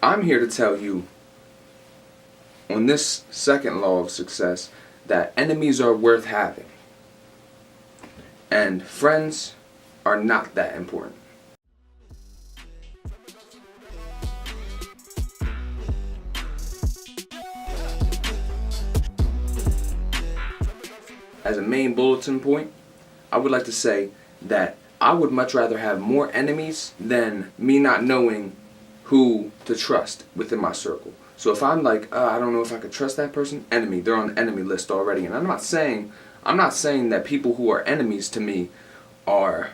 I'm here to tell you on this second law of success that enemies are worth having and friends are not that important. As a main bulletin point, I would like to say that I would much rather have more enemies than me not knowing who to trust within my circle. So if I'm like, I don't know if I could trust that person, enemy, they're on the enemy list already. And I'm not saying that people who are enemies to me are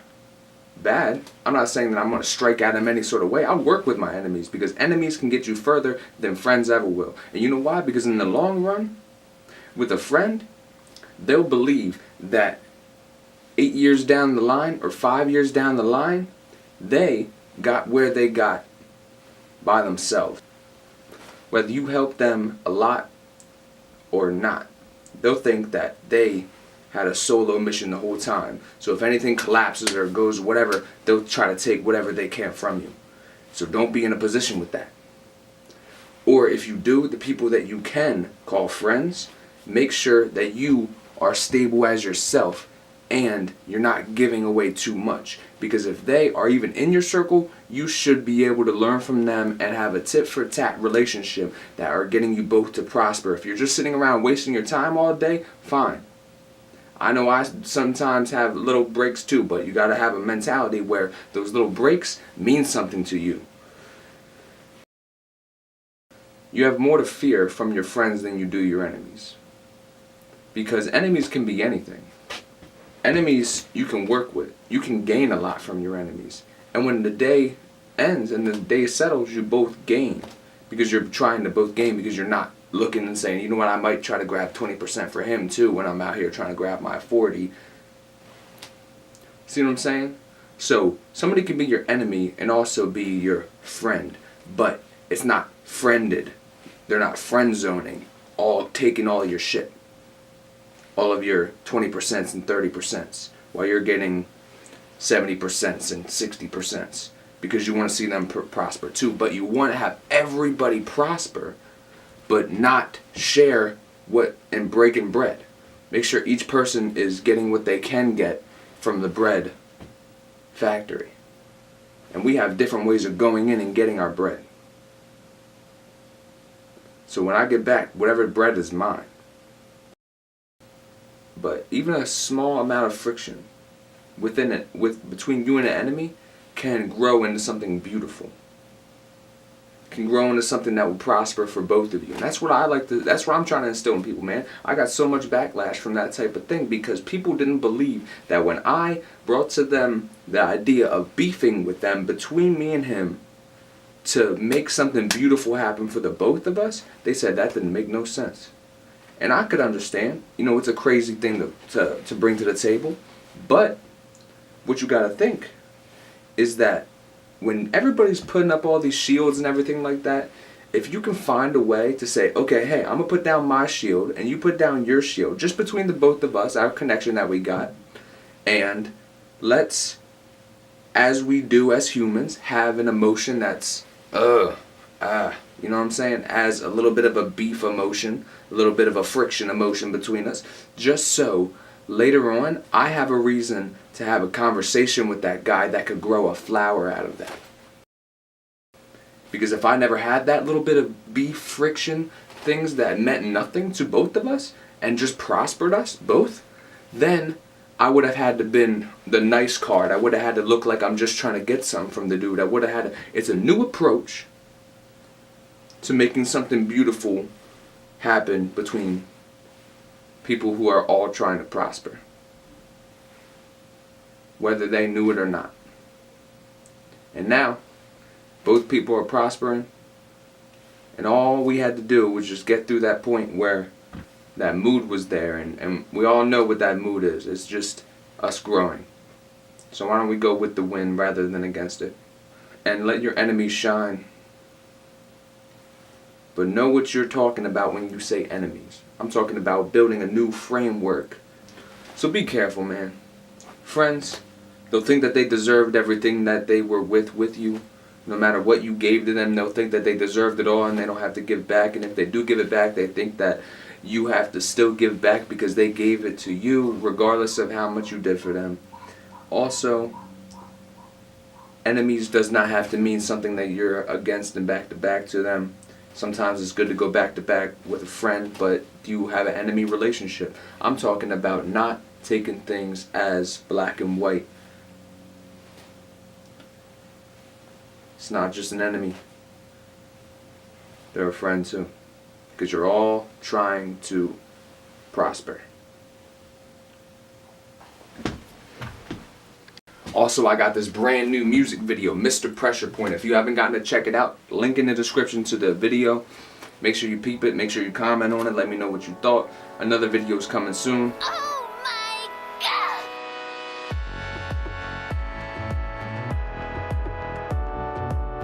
bad. I'm not saying that I'm going to strike at them any sort of way. I work with my enemies because enemies can get you further than friends ever will. And you know why? Because in the long run, with a friend, they'll believe that 8 years down the line or 5 years down the line, they got where they got by themselves. Whether you help them a lot or not, they'll think that they had a solo mission the whole time. So if anything collapses or goes whatever, they'll try to take whatever they can from you. So don't be in a position with that. Or if you do, the people that you can call friends, make sure that you are stable as yourself and you're not giving away too much. Because if they are even in your circle, you should be able to learn from them and have a tit for tat relationship that are getting you both to prosper. If you're just sitting around wasting your time all day, fine. I know I sometimes have little breaks too, but you got to have a mentality where those little breaks mean something to you. You have more to fear from your friends than you do your enemies. Because enemies can be anything. Enemies you can work with. You can gain a lot from your enemies. And when the day ends and the day settles, you both gain. Because you're trying to both gain, because you're not looking and saying, you know what, I might try to grab 20% for him too when I'm out here trying to grab my 40. See what I'm saying? So somebody can be your enemy and also be your friend. But it's not friended. They're not friend zoning, taking all your shit. All of your 20% and 30%, while you're getting 70% and 60%, because you want to see them prosper too. But you want to have everybody prosper, but not share what in breaking bread. Make sure each person is getting what they can get from the bread factory. And we have different ways of going in and getting our bread. So when I get back, whatever bread is mine. But even a small amount of friction between you and an enemy can grow into something beautiful. Can grow into something that will prosper for both of you. And that's what that's what I'm trying to instill in people, man. I got so much backlash from that type of thing because people didn't believe that when I brought to them the idea of beefing with them between me and him to make something beautiful happen for the both of us, they said that didn't make no sense. And I could understand, it's a crazy thing to bring to the table. But what you gotta think is that when everybody's putting up all these shields and everything like that, if you can find a way to say, okay, hey, I'm gonna put down my shield and you put down your shield, just between the both of us, our connection that we got, and let's, as we do as humans, have an emotion that's, you know what I'm saying? As a little bit of a beef emotion, a little bit of a friction emotion between us, just so later on I have a reason to have a conversation with that guy that could grow a flower out of that. Because if I never had that little bit of beef friction, things that meant nothing to both of us and just prospered us both, then I would have had to been the nice card. I would have had to look like I'm just trying to get something from the dude. I would have had to, it's a new approach to making something beautiful happen between people who are all trying to prosper, whether they knew it or not. And now, both people are prospering, and all we had to do was just get through that point where that mood was there, and we all know what that mood is. It's just us growing. So why don't we go with the wind rather than against it? And let your enemies shine. But know what you're talking about when you say enemies. I'm talking about building a new framework. So be careful, man. Friends, they'll think that they deserved everything that they were with you. No matter what you gave to them, they'll think that they deserved it all and they don't have to give back. And if they do give it back, they think that you have to still give back because they gave it to you, regardless of how much you did for them. Also, enemies does not have to mean something that you're against and back to back to them. Sometimes it's good to go back to back with a friend, but you have an enemy relationship. I'm talking about not taking things as black and white. It's not just an enemy. They're a friend too. Because you're all trying to prosper. Also, I got this brand new music video, Mr. Pressure Point. If you haven't gotten to check it out, link in the description to the video. Make sure you peep it, make sure you comment on it, let me know what you thought. Another video is coming soon.